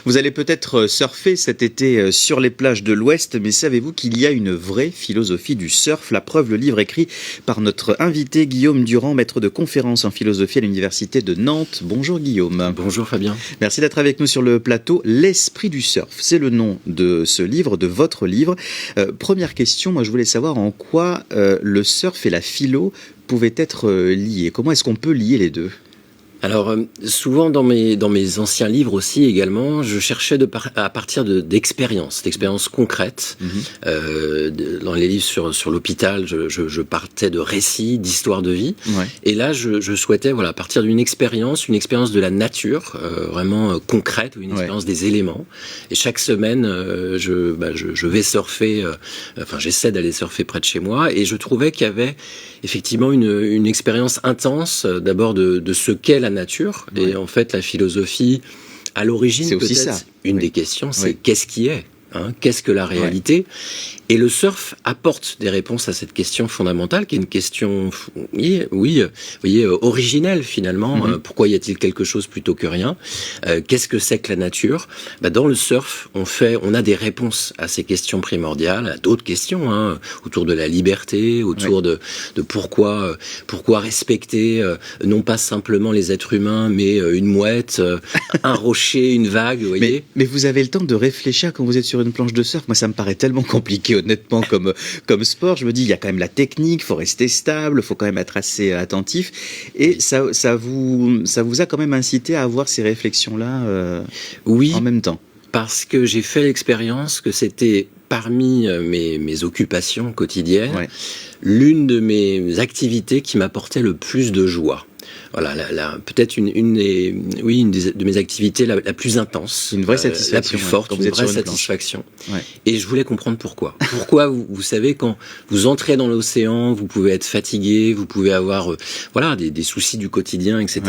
Vous allez peut-être surfer cet été sur les plages de l'Ouest, mais savez-vous qu'il y a une vraie philosophie du surf? La preuve, le livre écrit par notre invité Guillaume Durand, maître de conférences en philosophie à l'Université de Nantes. Bonjour Guillaume. Bonjour Fabien. Merci d'être avec nous sur le plateau. L'esprit du surf, c'est le nom de ce livre, de votre livre. Première question, moi je voulais savoir en quoi le surf et la philo pouvaient être liés. Comment est-ce qu'on peut lier les deux ? Alors, souvent dans mes anciens livres aussi également, je cherchais à partir d'expériences concrètes. Dans les livres sur l'hôpital, je partais de récits, d'histoires de vie. Ouais. Et là, je souhaitais, à partir d'une expérience de la nature, vraiment concrète, une expérience des éléments. Et chaque semaine, je vais surfer, j'essaie d'aller surfer près de chez moi, et je trouvais qu'il y avait effectivement une expérience intense, d'abord de ce qu'est la nature, et en fait la philosophie, à l'origine, peut-être une des questions, c'est qu'est-ce qui est ? Qu'est-ce que la réalité ? Et le surf apporte des réponses à cette question fondamentale, qui est une question, originelle finalement. Pourquoi y a-t-il quelque chose plutôt que rien ? Qu'est-ce que c'est que la nature ? Dans le surf, on a des réponses à ces questions primordiales, à d'autres questions, autour de la liberté, autour de pourquoi respecter non pas simplement les êtres humains, mais une mouette, un rocher, une vague. Vous voyez. Mais vous avez le temps de réfléchir quand vous êtes sur une planche de surf? Moi, ça me paraît tellement compliqué, honnêtement, comme sport. Je me dis, il y a quand même la technique, il faut rester stable, il faut quand même être assez attentif. Et ça vous a quand même incité à avoir ces réflexions-là en même temps? Parce que j'ai fait l'expérience que c'était parmi mes occupations quotidiennes, l'une de mes activités qui m'apportait le plus de joie. Voilà, peut-être une de mes activités la plus intense, une vraie satisfaction, la plus forte, une vraie satisfaction. Et je voulais comprendre pourquoi. Pourquoi vous savez, quand vous entrez dans l'océan, vous pouvez être fatigué, vous pouvez avoir des soucis du quotidien, etc.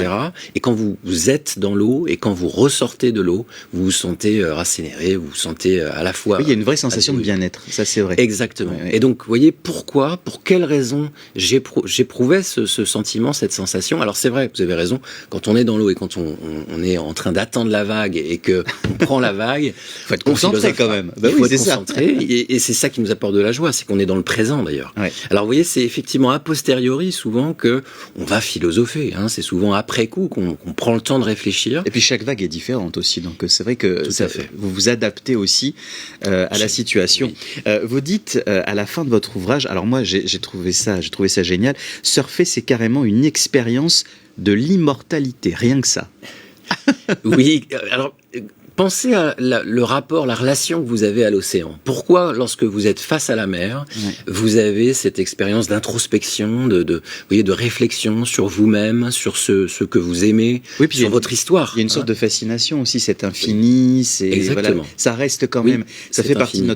Et quand vous êtes dans l'eau et quand vous ressortez de l'eau, vous vous sentez rassénéré, vous vous sentez à la fois. Oui, il y a une vraie sensation de bien-être, ça c'est vrai. Exactement. Et donc, vous voyez pour quelle raison j'éprouvais ce sentiment, cette sensation. Alors c'est vrai, vous avez raison, quand on est dans l'eau et quand on est en train d'attendre la vague et que on prend la vague, faut être concentré quand même. Il faut être concentré et c'est ça qui nous apporte de la joie, c'est qu'on est dans le présent d'ailleurs. Alors vous voyez, c'est effectivement a posteriori souvent que on va philosopher, c'est souvent après coup qu'on prend le temps de réfléchir. Et puis chaque vague est différente aussi, donc c'est vrai que vous vous adaptez aussi à la situation. Vous dites à la fin de votre ouvrage, alors moi j'ai trouvé ça génial, surfer c'est carrément une expérience de l'immortalité, rien que ça. Oui, alors pensez à le rapport, la relation que vous avez à l'océan. Pourquoi, lorsque vous êtes face à la mer, vous avez cette expérience d'introspection, de réflexion sur vous-même, sur ce que vous aimez, sur votre histoire. Il y a une sorte de fascination aussi, cet infini. Exactement. Ça reste quand même, ça fait partie de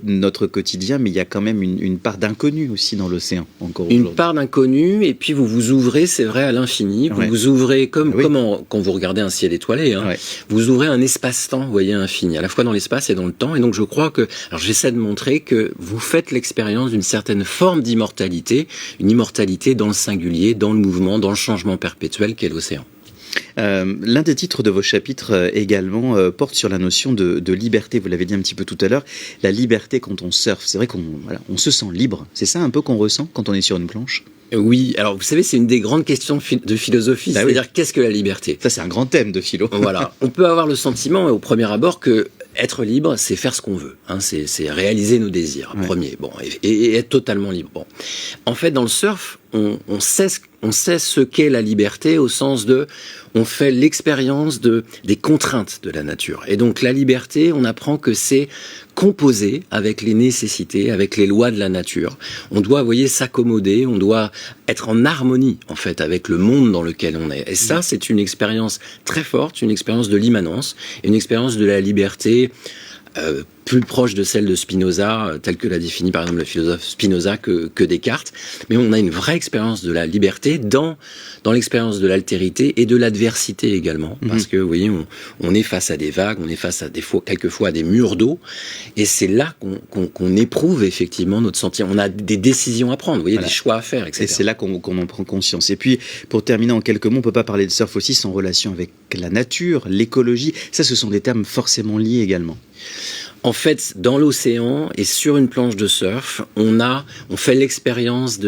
notre quotidien, mais il y a quand même une part d'inconnu aussi dans l'océan. Une part d'inconnu, et puis vous vous ouvrez, c'est vrai, à l'infini. Vous vous ouvrez quand vous regardez un ciel étoilé. Vous ouvrez un espace-temps, vous voyez, infini, à la fois dans l'espace et dans le temps. Et donc je crois que, alors j'essaie de montrer que vous faites l'expérience d'une certaine forme d'immortalité, une immortalité dans le singulier, dans le mouvement, dans le changement perpétuel qu'est l'océan. L'un des titres de vos chapitres également porte sur la notion de liberté. Vous l'avez dit un petit peu tout à l'heure, la liberté quand on surfe. C'est vrai qu'on se sent libre. C'est ça un peu qu'on ressent quand on est sur une planche? Oui, alors vous savez, c'est une des grandes questions de philosophie, c'est-à-dire qu'est-ce que la liberté ? Ça, c'est un grand thème de philo. Voilà, on peut avoir le sentiment au premier abord que être libre, c'est faire ce qu'on veut, c'est réaliser nos désirs, premier, et être totalement libre. Bon, en fait, dans le surf, on sait ce qu'est la liberté au sens de, on fait l'expérience des contraintes de la nature. Et donc la liberté, on apprend que c'est composer avec les nécessités, avec les lois de la nature. On doit, vous voyez, s'accommoder, on doit être en harmonie, en fait, avec le monde dans lequel on est. Et ça, c'est une expérience très forte, une expérience de l'immanence, une expérience de la liberté plus proche de celle de Spinoza, telle que l'a définie par exemple le philosophe Spinoza, que Descartes. Mais on a une vraie expérience de la liberté dans l'expérience de l'altérité et de l'adversité également. Parce que, vous voyez, on est face à des vagues, on est face à quelquefois à des murs d'eau, et c'est là qu'on éprouve effectivement notre sentiment. On a des décisions à prendre, vous voyez, des choix à faire, etc. Et c'est là qu'on en prend conscience. Et puis, pour terminer en quelques mots, on ne peut pas parler de surf aussi sans relation avec la nature, l'écologie. Ça, ce sont des termes forcément liés également. En fait, dans l'océan et sur une planche de surf, on fait l'expérience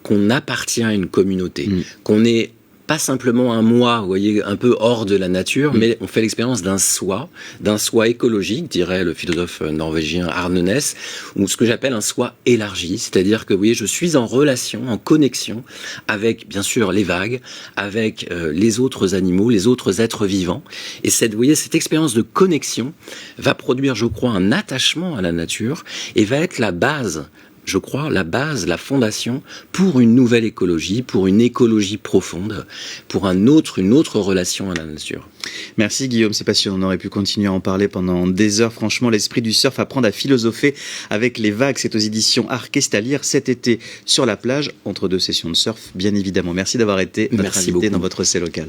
qu'on appartient à une communauté, qu'on est pas simplement un moi, vous voyez, un peu hors de la nature, mais on fait l'expérience d'un soi écologique, dirait le philosophe norvégien Arne Næss, ou ce que j'appelle un soi élargi, c'est-à-dire que, vous voyez, je suis en relation, en connexion avec, bien sûr, les vagues, avec les autres animaux, les autres êtres vivants, et vous voyez, cette expérience de connexion va produire, je crois, un attachement à la nature, et va être la base, je crois, la fondation pour une nouvelle écologie, pour une écologie profonde, pour une autre relation à la nature. Merci Guillaume, c'est passionnant, on aurait pu continuer à en parler pendant des heures. Franchement, l'esprit du surf, apprendre à philosopher avec les vagues, c'est aux éditions Arquest à lire cet été sur la plage, entre deux sessions de surf, bien évidemment. Merci d'avoir été notre invité dans votre C'est local.